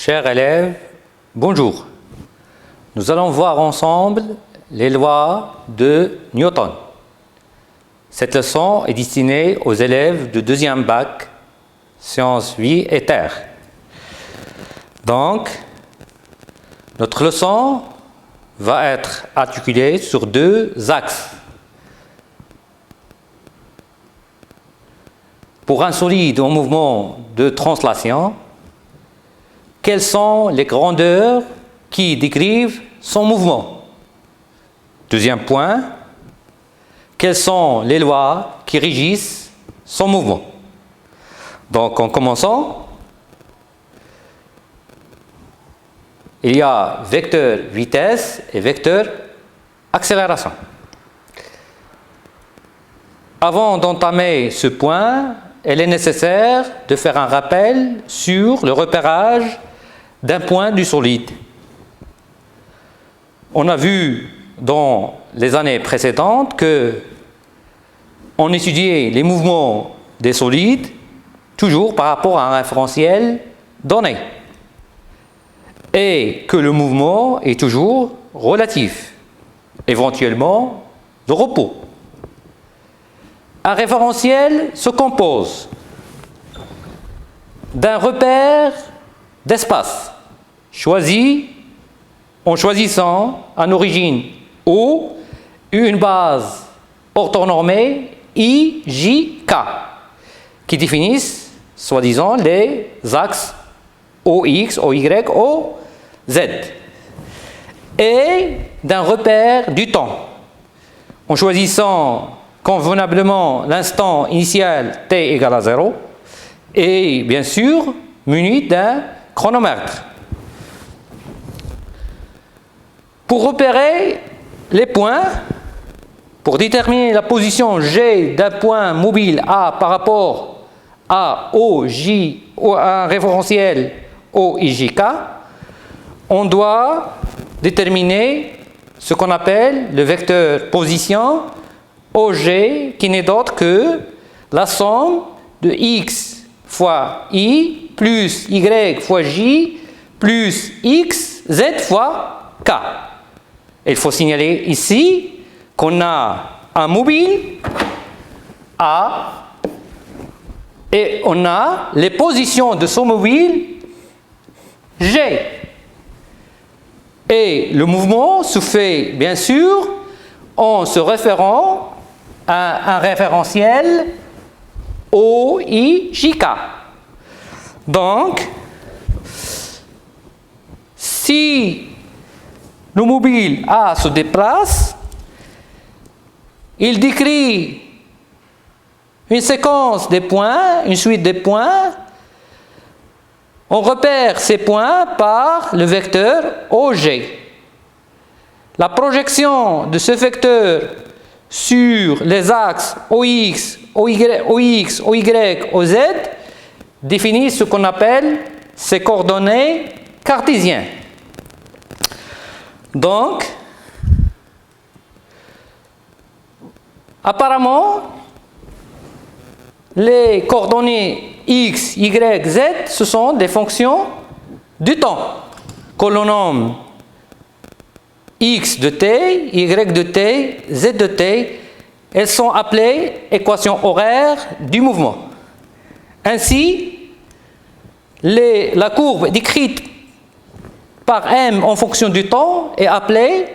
Chers élèves, bonjour. Nous allons voir ensemble les lois de Newton. Cette leçon est destinée aux élèves de deuxième bac, sciences, vie et terre. Donc, notre leçon va être articulée sur deux axes. Pour un solide en mouvement de translation, quelles sont les grandeurs qui décrivent son mouvement? Deuxième point, quelles sont les lois qui régissent son mouvement? Donc, en commençant, il y a vecteur vitesse et vecteur accélération. Avant d'entamer ce point, il est nécessaire de faire un rappel sur le repérage d'un point du solide. On a vu dans les années précédentes que on étudiait les mouvements des solides toujours par rapport à un référentiel donné et que le mouvement est toujours relatif, éventuellement de repos. Un référentiel se compose d'un repère d'espace choisi en choisissant en origine O une base orthonormée I, J, K qui définissent soi-disant les axes OX, OY, OZ et d'un repère du temps en choisissant convenablement l'instant initial t égale à 0 et bien sûr muni d'un chronomètre. Pour repérer les points, pour déterminer la position G d'un point mobile A par rapport à OJ ou à un référentiel OIJK, on doit déterminer ce qu'on appelle le vecteur position OG qui n'est d'autre que la somme de X fois I plus Y fois J plus X Z fois K. Il faut signaler ici qu'on a un mobile A et on a les positions de son mobile G. Et le mouvement se fait bien sûr en se référant à un référentiel OIJK. Donc, si le mobile A se déplace, il décrit une séquence des points, une suite des points. On repère ces points par le vecteur OG. La projection de ce vecteur sur les axes OX, OY, OZ définit ce qu'on appelle ces coordonnées cartésiennes. Donc, apparemment, les coordonnées X, Y, Z, ce sont des fonctions du temps que l'on nomme X de t, Y de t, Z de t. Elles sont appelées équations horaires du mouvement. Ainsi, la courbe décrite par M en fonction du temps est appelée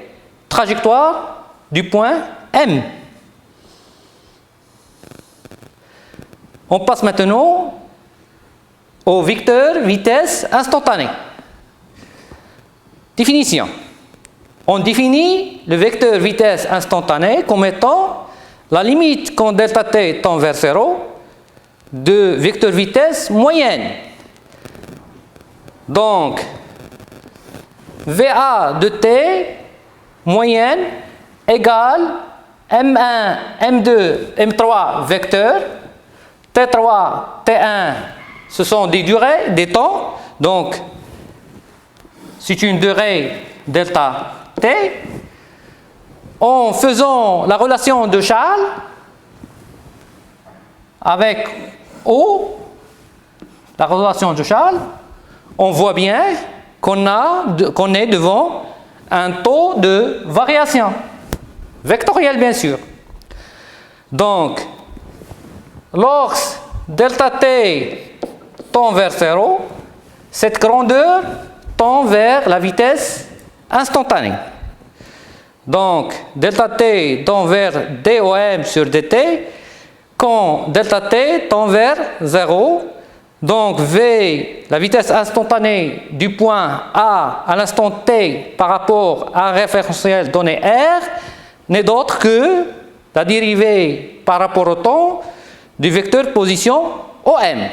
trajectoire du point M. On passe maintenant au vecteur vitesse instantanée. Définition. On définit le vecteur vitesse instantanée comme étant la limite quand delta t tend vers 0 de vecteur vitesse moyenne. Donc, VA de t moyenne égale M1, M2, M3 vecteurs, T3, T1, ce sont des durées, des temps. Donc, c'est une durée delta t. En faisant la relation de Charles avec O, la relation de Charles, on voit bien qu'on est devant un taux de variation, vectoriel bien sûr. Donc, lorsque delta t tend vers 0, cette grandeur tend vers la vitesse instantanée. Donc, delta t tend vers dOm sur dt, quand delta t tend vers 0, donc v, la vitesse instantanée du point A à l'instant t par rapport à un référentiel donné R, n'est d'autre que la dérivée par rapport au temps du vecteur position OM.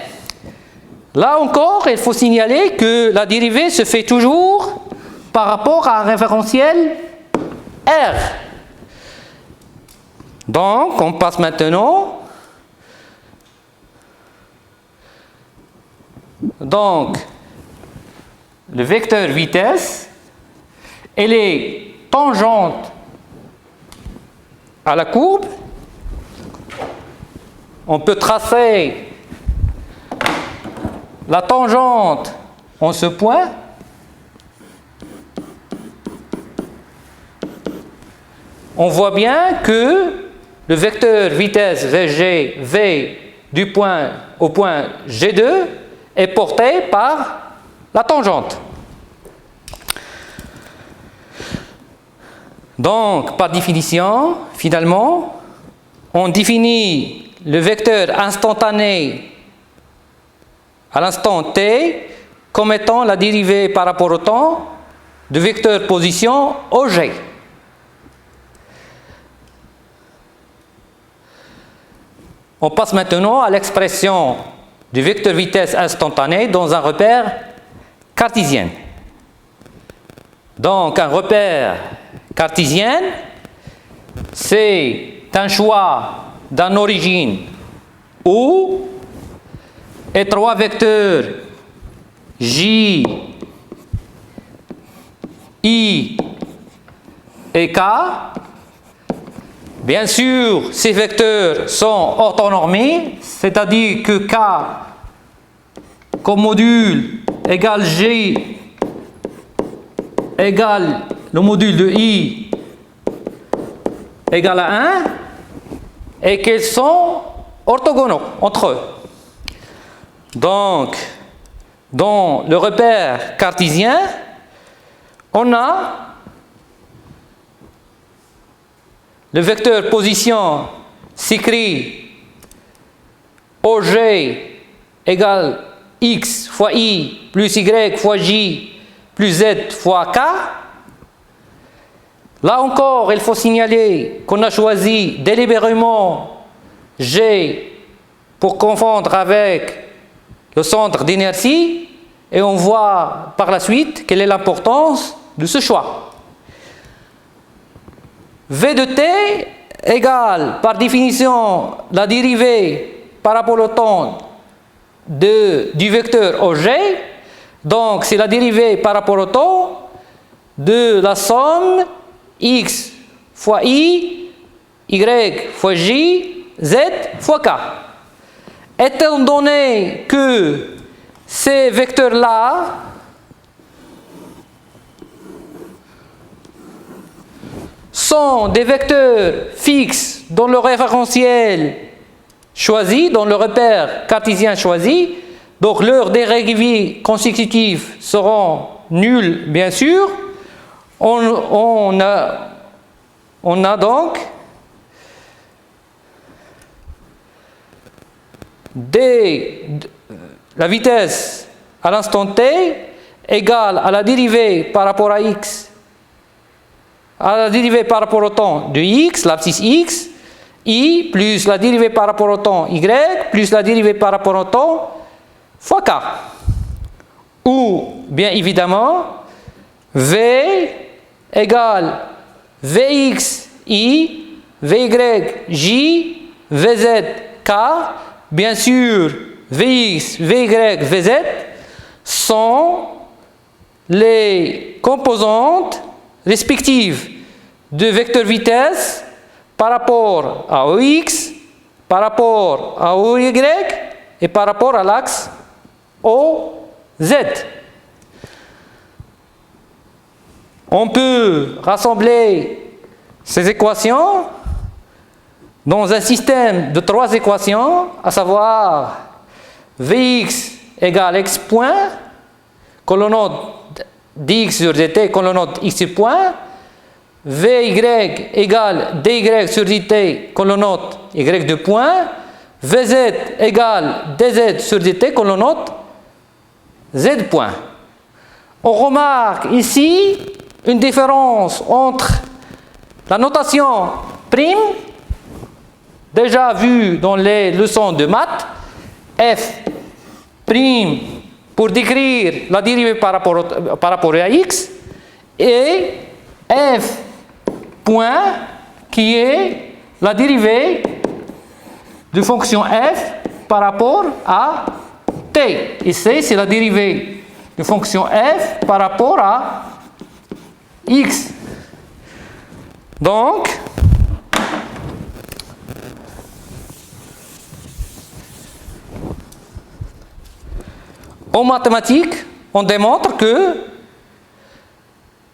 Là encore, il faut signaler que la dérivée se fait toujours par rapport à un référentiel R. Donc, on passe maintenant. Donc, le vecteur vitesse, elle est tangente à la courbe. On peut tracer la tangente en ce point. On voit bien que le vecteur vitesse VG, V du point au point G2 est porté par la tangente. Donc, par définition, finalement, on définit le vecteur instantané à l'instant t comme étant la dérivée par rapport au temps du vecteur position OG. On passe maintenant à l'expression du vecteur vitesse instantané dans un repère cartésien. Donc, un repère cartésien, c'est un choix d'une origine où et trois vecteurs J, I et K. Bien sûr, ces vecteurs sont orthonormés, c'est-à-dire que K comme module égale G égale le module de I égale à 1 et qu'ils sont orthogonaux entre eux. Donc, dans le repère cartésien, on a le vecteur position s'écrit OG égale X fois I plus Y fois J plus Z fois K. Là encore, il faut signaler qu'on a choisi délibérément G pour confondre avec le centre d'inertie et on voit par la suite quelle est l'importance de ce choix. V de t égale par définition la dérivée par rapport au temps du vecteur OG. Donc c'est la dérivée par rapport au temps de la somme x fois i, y fois j, z fois k. Étant donné que ces vecteurs-là sont des vecteurs fixes dans le référentiel choisi, dans le repère cartésien choisi, donc leurs dérivés consécutifs seront nuls, bien sûr. On a donc la vitesse à l'instant t égale à la dérivée par rapport à x, à la dérivée par rapport au temps de x, l'abscisse x, i plus la dérivée par rapport au temps y plus la dérivée par rapport au temps fois k. Ou, bien évidemment, v égale vx i, vy j, vz k. Bien sûr, vx, vy, vz sont les composantes respectives de vecteur vitesse par rapport à OX, par rapport à OY et par rapport à l'axe OZ. On peut rassembler ces équations dans un système de 3 équations, à savoir Vx égale x point, que l'on note dx sur dt, que l'on note x point, Vy égale dy sur dt, que l'on note y2 point, Vz égale dz sur dt, que l'on note z point. On remarque ici une différence entre la notation prime, déjà vue dans les leçons de maths, f prime pour décrire la dérivée par rapport à x, et f point qui est la dérivée de fonction f par rapport à t. Ici, c'est la dérivée de fonction f par rapport à x. Donc, en mathématiques, on démontre que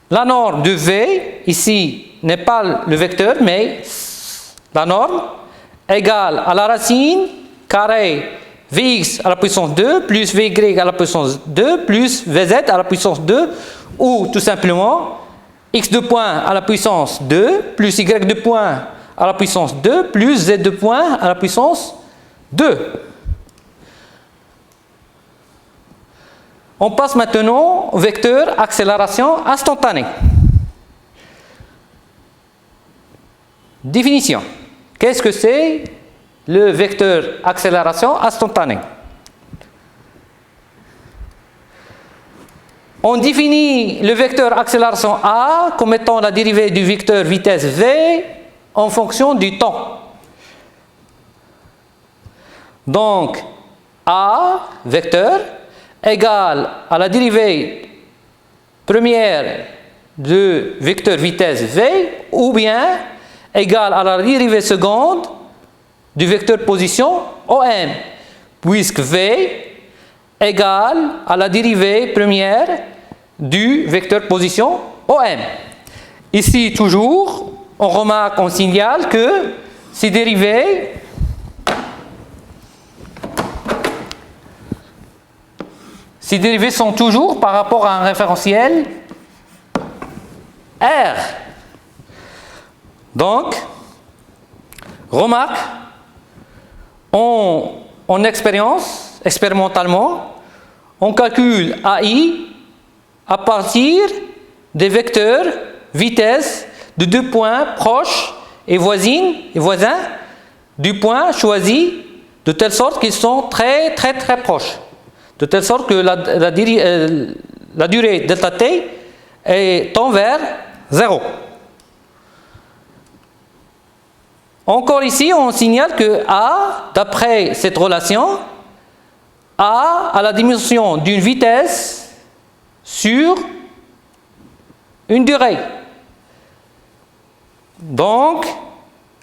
la norme de v, ici, n'est pas le vecteur, mais la norme égale à la racine carrée Vx à la puissance 2 plus Vy à la puissance 2 plus Vz à la puissance 2, ou tout simplement x2 point à la puissance 2 plus y2 point à la puissance 2 plus z2 point à la puissance 2. On passe maintenant au vecteur accélération instantanée. Définition. Qu'est-ce que c'est le vecteur accélération instantanée? On définit le vecteur accélération A comme étant la dérivée du vecteur vitesse V en fonction du temps. Donc, A, vecteur, égale à la dérivée première de vecteur vitesse V, ou bien égale à la dérivée seconde du vecteur position OM, puisque V égale à la dérivée première du vecteur position OM. Ici, toujours, on remarque, on signale que ces dérivées sont toujours par rapport à un référentiel R. Donc, remarque, en expérimentalement, on calcule AI à partir des vecteurs vitesse de 2 points proches et voisins du point choisi, de telle sorte qu'ils sont très proches. De telle sorte que la durée delta t tend vers 0. Encore ici, on signale que A, d'après cette relation, A a la dimension d'une vitesse sur une durée. Donc,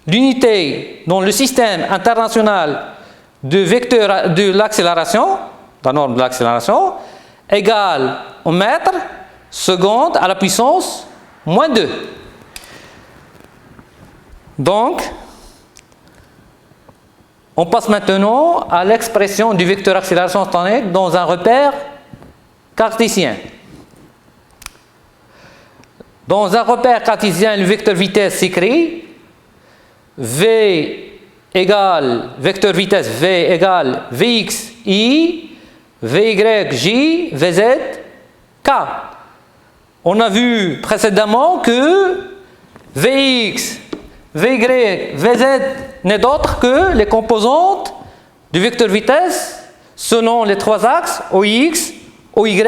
l'unité dans le système international de vecteurs de l'accélération, la norme de l'accélération, égale au mètre seconde à la puissance moins 2. Donc, on passe maintenant à l'expression du vecteur accélération instantanée dans un repère cartésien. Dans un repère cartésien, le vecteur vitesse s'écrit V égale, vecteur vitesse V égale Vx I, Vy J, Vz K. On a vu précédemment que Vx, Vy, Vz n'est d'autre que les composantes du vecteur vitesse selon les 3 axes OX, OY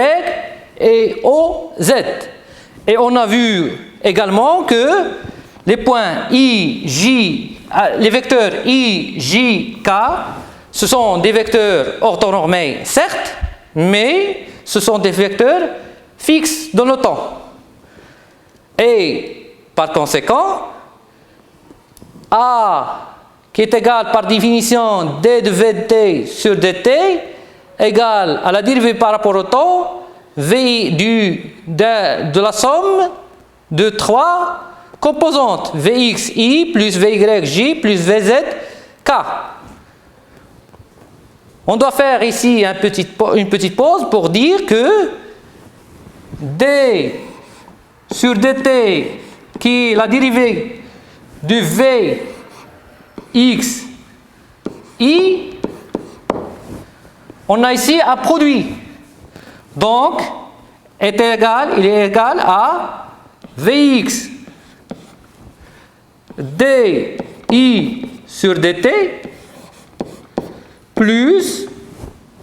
et OZ. Et on a vu également que les points I, J, les vecteurs I, J, K, ce sont des vecteurs orthonormés, certes, mais ce sont des vecteurs fixes dans le temps. Et par conséquent, A, qui est égal par définition d de vt sur dt, égale à la dérivée par rapport au temps, v de la somme de 3 composantes, Vxi plus Vyj plus Vz,k. On doit faire ici une petite pause pour dire que d sur dt, qui est la dérivée de Vx i, on a ici un produit. Donc, il est égal à Vx di sur dt plus,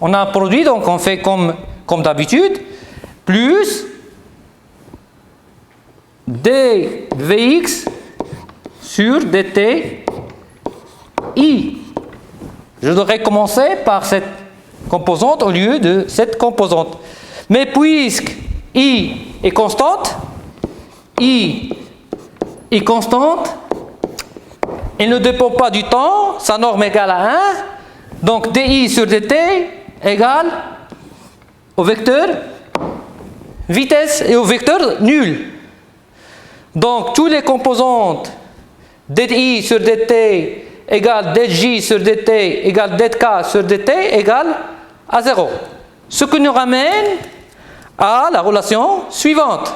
on a un produit, donc on fait comme d'habitude, plus dvx sur dt i. Je devrais commencer par cette composante au lieu de cette composante. Mais puisque i est constante, elle ne dépend pas du temps, sa norme égale à 1, donc di sur dt égale au vecteur vitesse et au vecteur nul. Donc, toutes les composantes di sur dt égale dj sur dt égale dk sur dt égale à 0. Ce qui nous ramène à la relation suivante.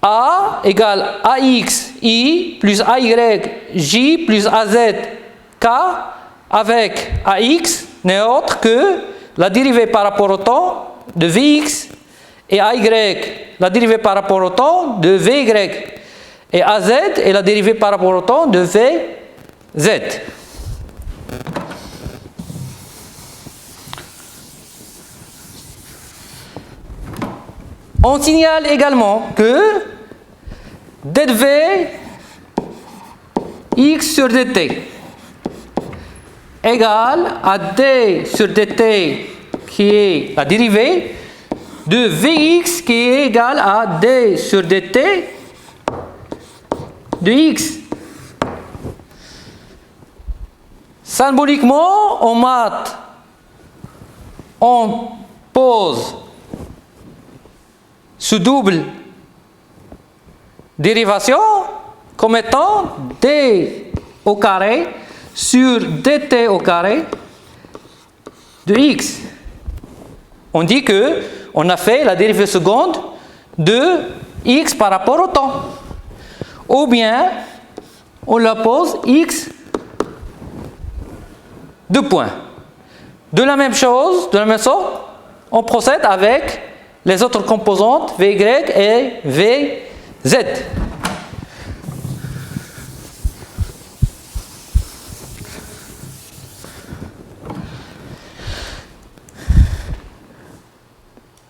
A égale ax i plus ay j plus az k avec ax n'est autre que la dérivée par rapport au temps de vx et ay la dérivée par rapport au temps de vy et az est la dérivée par rapport au temps de vz. On signale également que dv x sur dt égale à d sur dt qui est la dérivée de vx qui est égal à d sur dt de x. Symboliquement, en maths, on pose ce double dérivation comme étant d au carré sur dt au carré de x. On dit que on a fait la dérivée seconde de x par rapport au temps. Ou bien on la pose x deux points. De la même chose, de la même sorte, on procède avec les autres composantes Vy et Vz.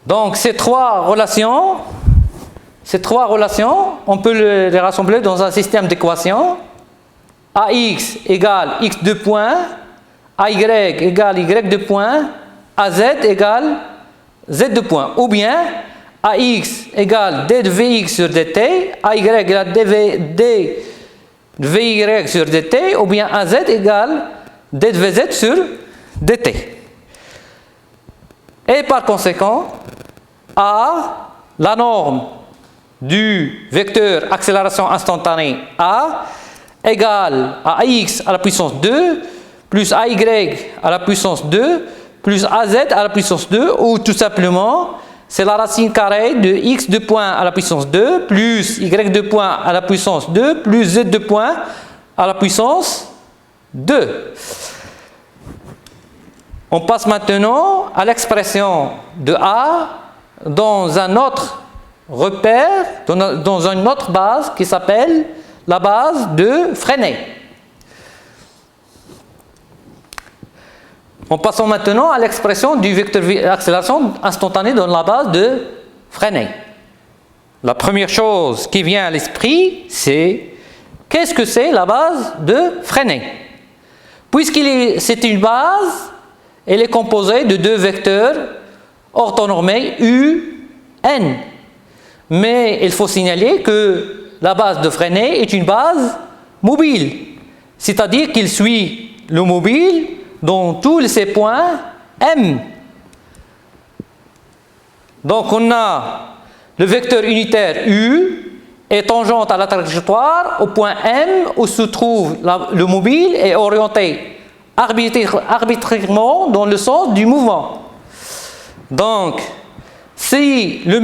Donc ces trois relations, on peut les rassembler dans un système d'équations. Ax égale x deux points, ay égale y deux points, az égale z deux points. Ou bien ax égale d de vx sur dt, ay égale d de vy sur dt, ou bien az égale d de vz sur dt. Et par conséquent, a, la norme du vecteur accélération instantanée A, égale à ax à la puissance 2 plus ay à la puissance 2 plus az à la puissance 2, ou tout simplement c'est la racine carrée de x de point à la puissance 2 plus y de point à la puissance 2 plus z de point à la puissance 2. On passe maintenant à l'expression de A dans un autre repère, dans une autre base qui s'appelle la base de Freinet. En passant maintenant à l'expression du vecteur accélération instantanée dans la base de Freinet. La première chose qui vient à l'esprit, c'est qu'est-ce que c'est la base de Freinet? C'est une base, elle est composée de deux vecteurs orthonormés U, N. Mais il faut signaler que la base de Freinet est une base mobile, c'est-à-dire qu'il suit le mobile dans tous ces points M. Donc on a le vecteur unitaire U est tangente à la trajectoire au point M où se trouve le mobile et orienté arbitrairement dans le sens du mouvement. Donc, si le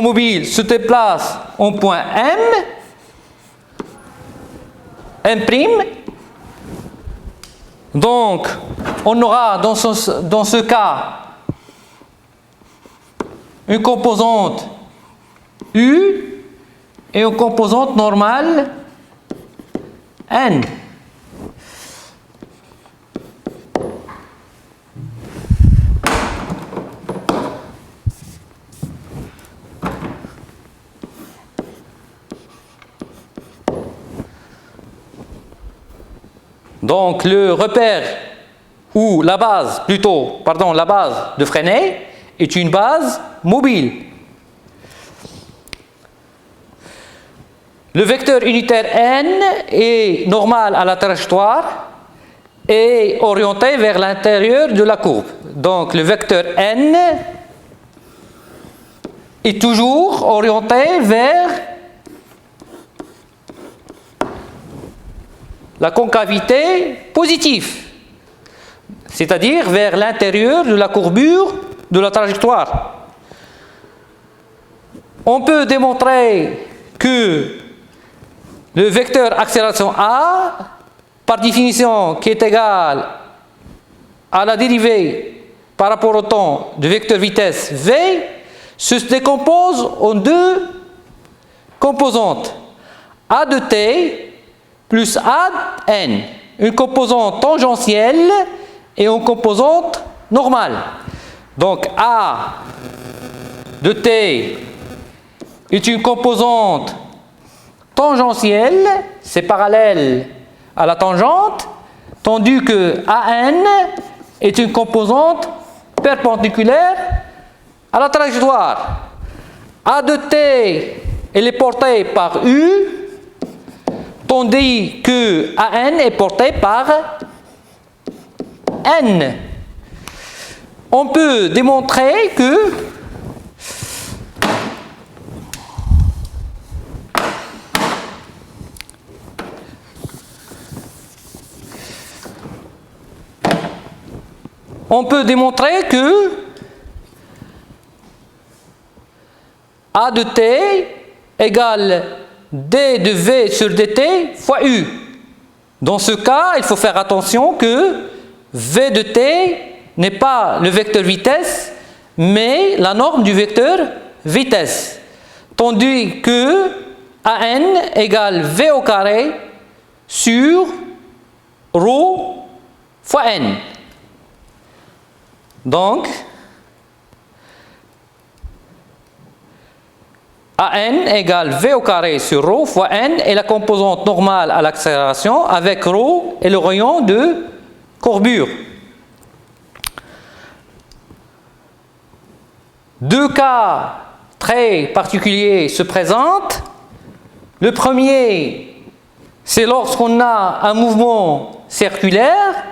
mobile se déplace au point M', donc on aura dans ce cas une composante U et une composante normale N. Donc le repère ou la base de Freinet est une base mobile. Le vecteur unitaire n est normal à la trajectoire et orienté vers l'intérieur de la courbe. Donc le vecteur n est toujours orienté vers la concavité positive, c'est-à-dire vers l'intérieur de la courbure de la trajectoire. On peut démontrer que le vecteur accélération A, par définition, qui est égal à la dérivée par rapport au temps du vecteur vitesse V, se décompose en deux composantes, A de t plus A de n, une composante tangentielle et une composante normale. Donc A de t est une composante tangentielle, c'est parallèle à la tangente, tandis que AN est une composante perpendiculaire à la trajectoire. A de t, elle est portée par U, tandis que AN est porté par N. On peut démontrer que A de t égale d de v sur dt fois u. Dans ce cas, il faut faire attention que v de t n'est pas le vecteur vitesse, mais la norme du vecteur vitesse. Tandis que an égale v au carré sur ρ fois n. Donc, AN égale V au carré sur ρ fois N est la composante normale à l'accélération avec ρ et le rayon de courbure. Deux cas très particuliers se présentent. Le premier, c'est lorsqu'on a un mouvement circulaire.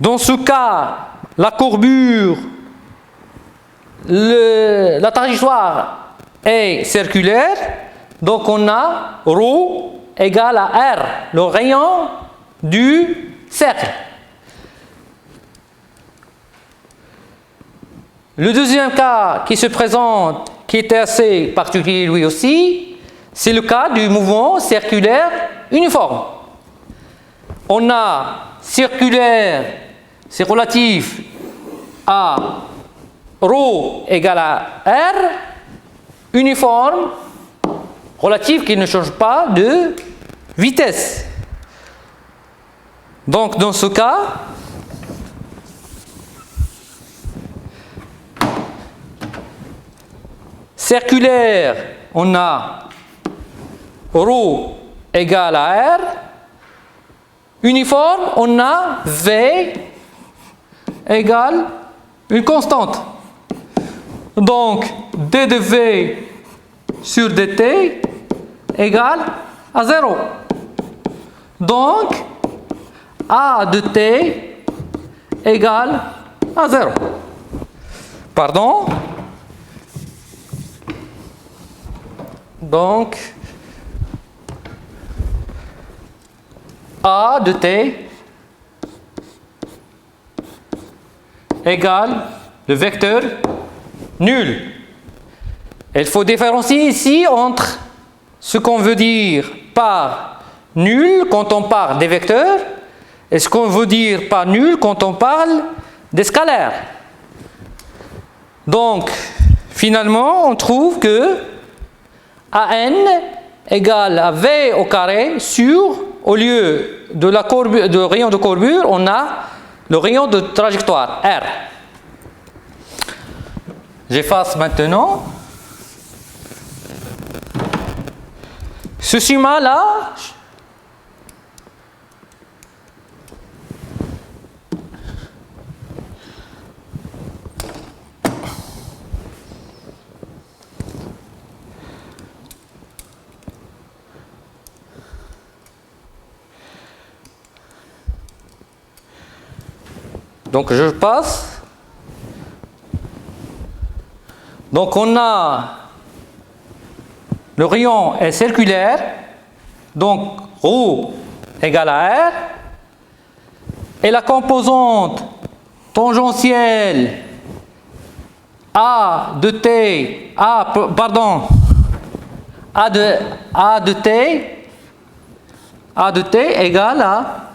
Dans ce cas, la courbure, la trajectoire est circulaire, donc on a ρ égale à R, le rayon du cercle. Le deuxième cas qui se présente, qui était assez particulier lui aussi, c'est le cas du mouvement circulaire uniforme. On a circulaire, c'est relatif à ρ égale à R, uniforme, relatif qui ne change pas de vitesse. Donc dans ce cas, circulaire, on a ρ égale à R, uniforme, on a V égale une constante. Donc, d de V sur dt égale à 0. Donc, A de t égale à 0. Pardon. Donc, A de t égale le vecteur nul. Il faut différencier ici entre ce qu'on veut dire par nul quand on parle des vecteurs et ce qu'on veut dire par nul quand on parle des scalaires. Donc, finalement, on trouve que AN égale à V au carré sur, au lieu de la courbure, de rayon de courbure, on a le rayon de trajectoire, R. J'efface maintenant. Ce schéma-là, donc je passe. Donc on a le rayon est circulaire, donc ρ égale à R, et la composante tangentielle A de t, A de t égale à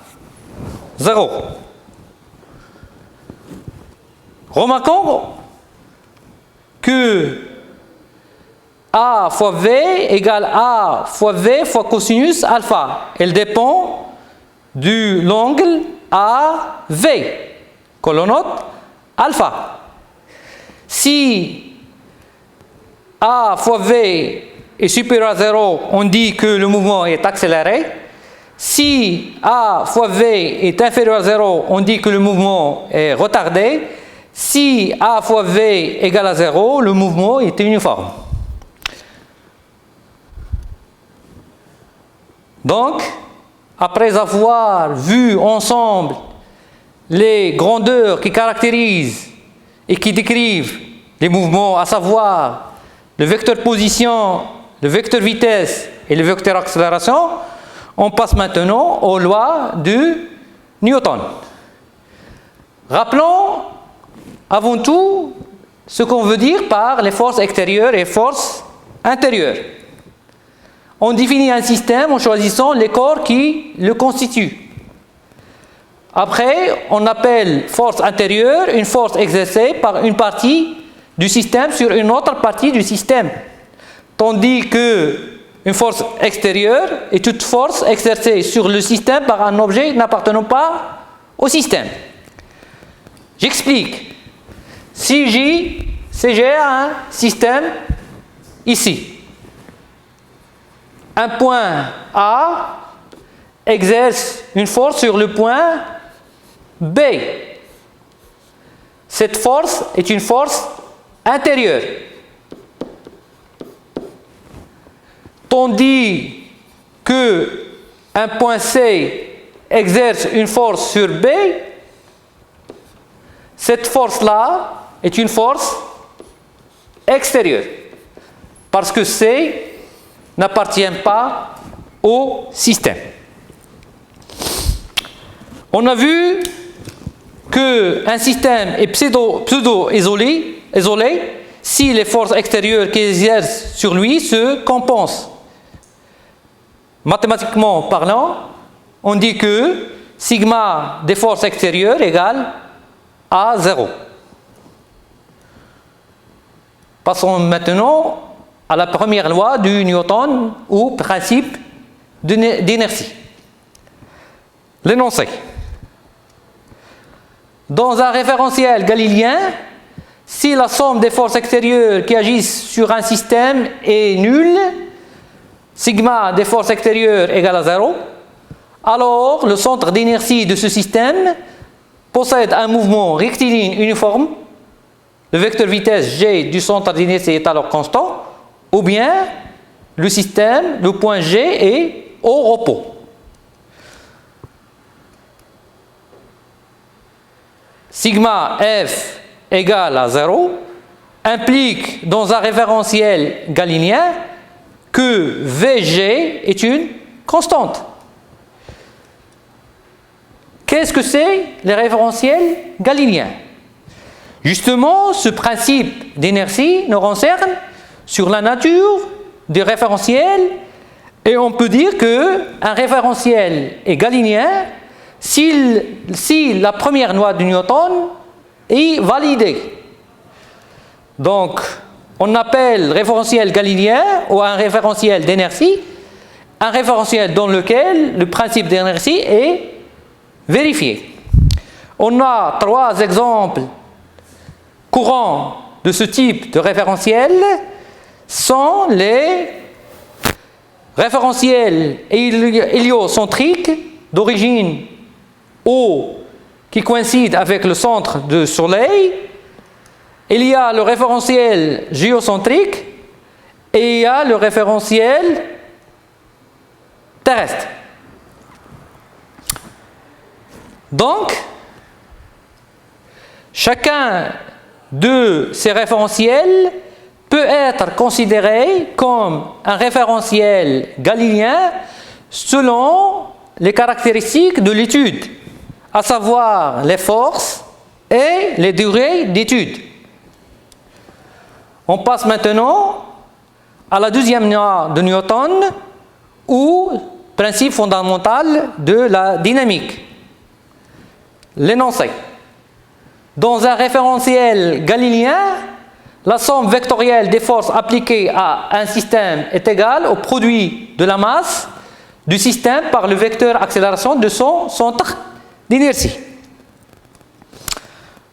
0. Remarquons que A fois V égale A fois V fois cosinus alpha. Elle dépend de l'angle AV, que l'on note alpha. Si A fois V est supérieur à 0, on dit que le mouvement est accéléré. Si A fois V est inférieur à 0, on dit que le mouvement est retardé. Si A fois V égale à 0, le mouvement est uniforme. Donc, après avoir vu ensemble les grandeurs qui caractérisent et qui décrivent les mouvements, à savoir le vecteur position, le vecteur vitesse et le vecteur accélération, on passe maintenant aux lois de Newton. Rappelons avant tout ce qu'on veut dire par les forces extérieures et forces intérieures. On définit un système en choisissant les corps qui le constituent. Après, on appelle force intérieure une force exercée par une partie du système sur une autre partie du système. Tandis que une force extérieure est toute force exercée sur le système par un objet n'appartenant pas au système. J'explique. Si j'ai un système ici. Un point A exerce une force sur le point B. Cette force est une force intérieure. Tandis que un point C exerce une force sur B, cette force-là est une force extérieure. Parce que C n'appartient pas au système. On a vu qu'un système est pseudo-isolé si les forces extérieures qui exercent sur lui se compensent. Mathématiquement parlant, on dit que sigma des forces extérieures égale à 0. Passons maintenant à la première loi de Newton ou principe d'inertie. L'énoncé. Dans un référentiel galiléen, si la somme des forces extérieures qui agissent sur un système est nulle, sigma des forces extérieures égale à 0, alors le centre d'inertie de ce système possède un mouvement rectiligne uniforme, le vecteur vitesse G du centre d'inertie est alors constant, ou bien le système, le point G est au repos. Sigma F égale à 0 implique dans un référentiel galiléen que VG est une constante. Qu'est-ce que c'est les référentiels galiléens? Justement, ce principe d'inertie nous renseigne sur la nature des référentiels et on peut dire qu'un référentiel est galiléen si la première loi de Newton est validée. Donc, on appelle référentiel galiléen ou un référentiel d'inertie un référentiel dans lequel le principe d'inertie est vérifié. On a 3 exemples courants de ce type de référentiel sont les référentiels héliocentriques d'origine O qui coïncide avec le centre du Soleil. Il y a le référentiel géocentrique et il y a le référentiel terrestre. Donc, chacun de ces référentiels peut être considéré comme un référentiel galiléen selon les caractéristiques de l'étude, à savoir les forces et les durées d'étude. On passe maintenant à la deuxième loi de Newton, ou principe fondamental de la dynamique. L'énoncé. Dans un référentiel galiléen, la somme vectorielle des forces appliquées à un système est égale au produit de la masse du système par le vecteur accélération de son centre d'inertie.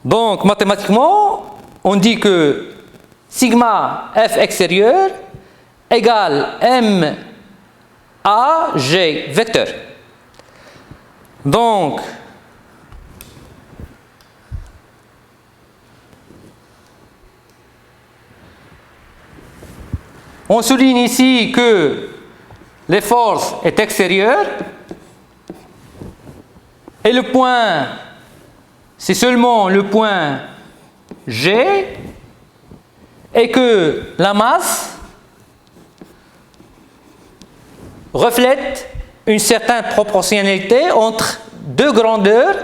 Donc, mathématiquement, on dit que sigma F extérieur égale M A G vecteur. Donc, on souligne ici que les forces est extérieure et le point, c'est seulement le point G et que la masse reflète une certaine proportionnalité entre deux grandeurs,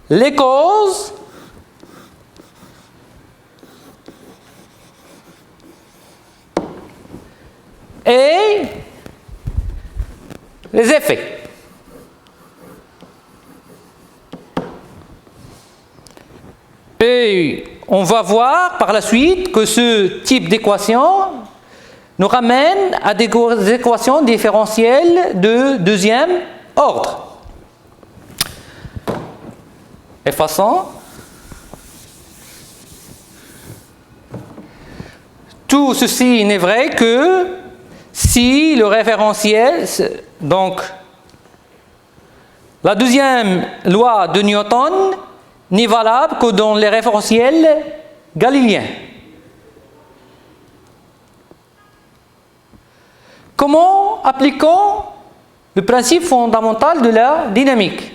les causes et les effets. Et on va voir par la suite que ce type d'équation nous ramène à des équations différentielles de deuxième ordre. Effaçons. Tout ceci n'est vrai que si le référentiel, donc la deuxième loi de Newton n'est valable que dans les référentiels galiléens. Comment appliquons le principe fondamental de la dynamique?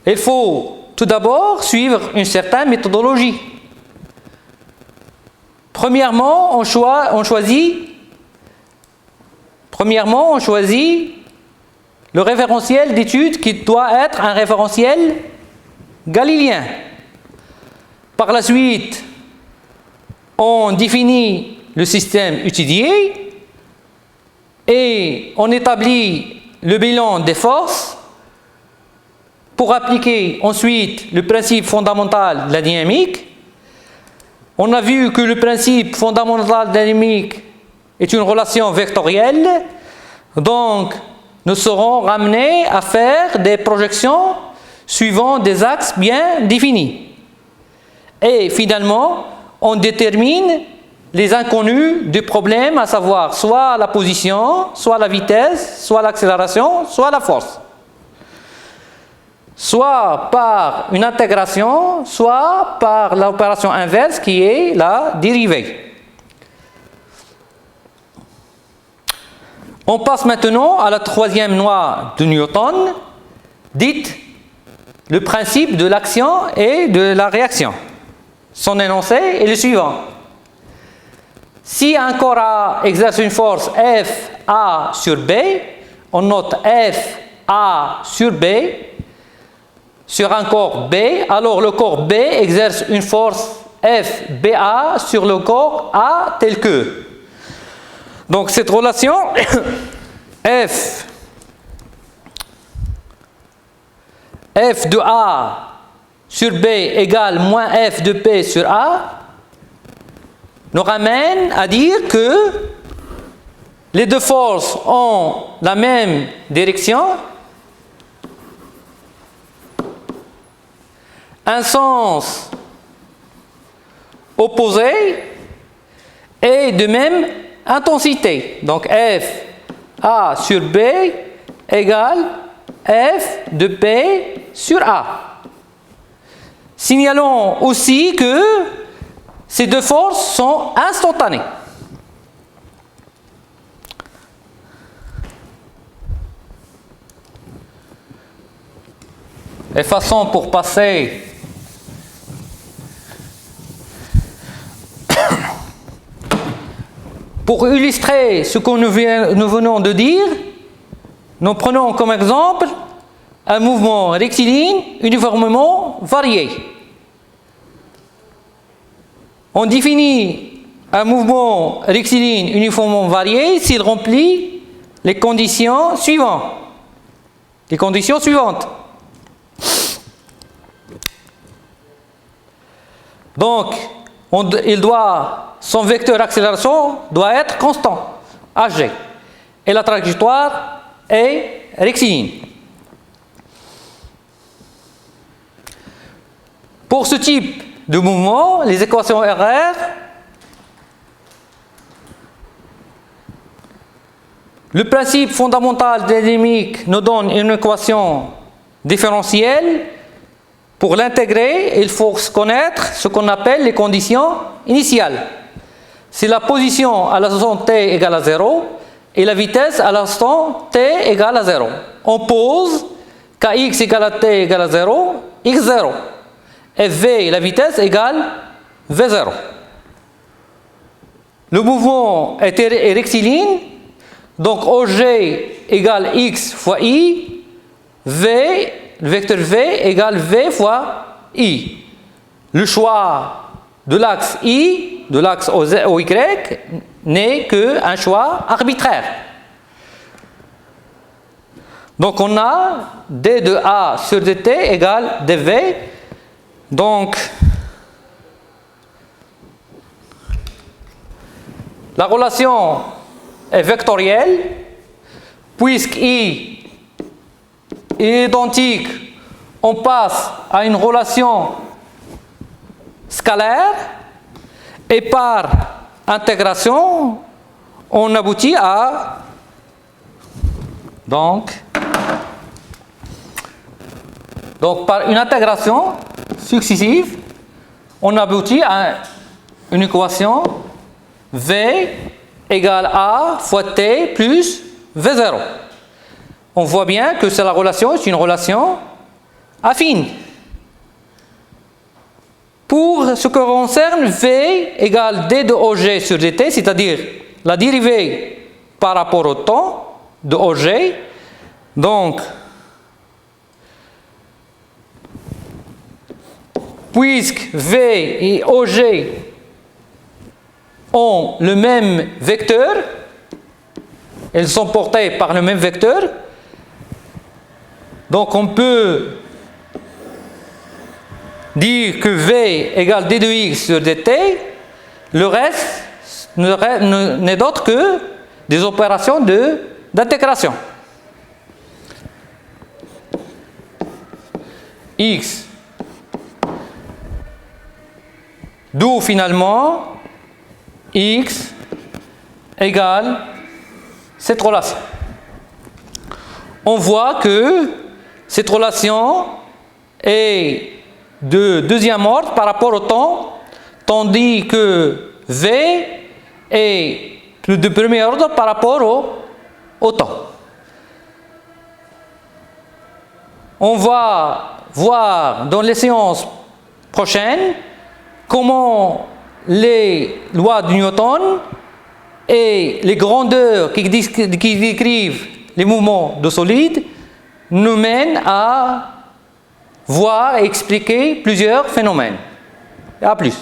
Il faut tout d'abord suivre une certaine méthodologie. Premièrement, on choisit le référentiel d'étude qui doit être un référentiel galiléen. Par la suite, on définit le système étudié et on établit le bilan des forces pour appliquer ensuite le principe fondamental de la dynamique. On a vu que le principe fondamental de la dynamique est une relation vectorielle, donc nous serons ramenés à faire des projections suivant des axes bien définis. Et finalement, on détermine les inconnus du problème, à savoir soit la position, soit la vitesse, soit l'accélération, soit la force. Soit par une intégration, soit par l'opération inverse qui est la dérivée. On passe maintenant à la troisième loi de Newton, dite le principe de l'action et de la réaction. Son énoncé est le suivant. Si un corps A exerce une force F A sur B, on note F A sur B sur un corps B, alors le corps B exerce une force F BA sur le corps A tel que. Donc cette relation F de A sur B égale moins F de P sur A nous ramène à dire que les deux forces ont la même direction, un sens opposé et de même intensité. Donc F A sur B égale F de P sur A. Signalons aussi que ces deux forces sont instantanées. Et façon pour passer pour illustrer ce que nous venons de dire, nous prenons comme exemple un mouvement rectiligne uniformément varié. On définit un mouvement rectiligne uniformément varié s'il remplit les conditions suivantes. Les conditions suivantes. Donc, son vecteur accélération doit être constant, hg, et la trajectoire est rectiligne. Pour ce type de mouvement, les équations RR le principe fondamental de la dynamique nous donne une équation différentielle. Pour l'intégrer, il faut connaître ce qu'on appelle les conditions initiales. C'est la position à l'instant t égale à 0 et la vitesse à l'instant t égale à 0. On pose kx égale à t égale à 0, x0. Et v, la vitesse, égale v0. Le mouvement est rectiligne, donc OG égale x fois i, v, le vecteur v égale v fois i. Le choix de l'axe i, de l'axe OY, n'est qu'un choix arbitraire. Donc on a d de a sur dt égale dv. Donc, la relation est vectorielle, puisque I est identique, on passe à une relation scalaire, et par intégration, on aboutit à, donc par une intégration successive, on aboutit à une équation V égale A fois T plus V0. On voit bien que la relation est une relation affine. Pour ce qui concerne V égale D de OG sur dt, c'est-à-dire la dérivée par rapport au temps de OG, donc puisque V et OG ont le même vecteur, elles sont portées par le même vecteur, donc on peut dire que V égale d de x sur dt, le reste n'est d'autre que des opérations d'intégration. X. D'où finalement x égale cette relation. On voit que cette relation est de deuxième ordre par rapport au temps, tandis que V est de premier ordre par rapport au temps. On va voir dans les séances prochaines comment les lois de Newton et les grandeurs qui décrivent les mouvements de solides nous mènent à voir et expliquer plusieurs phénomènes. À plus.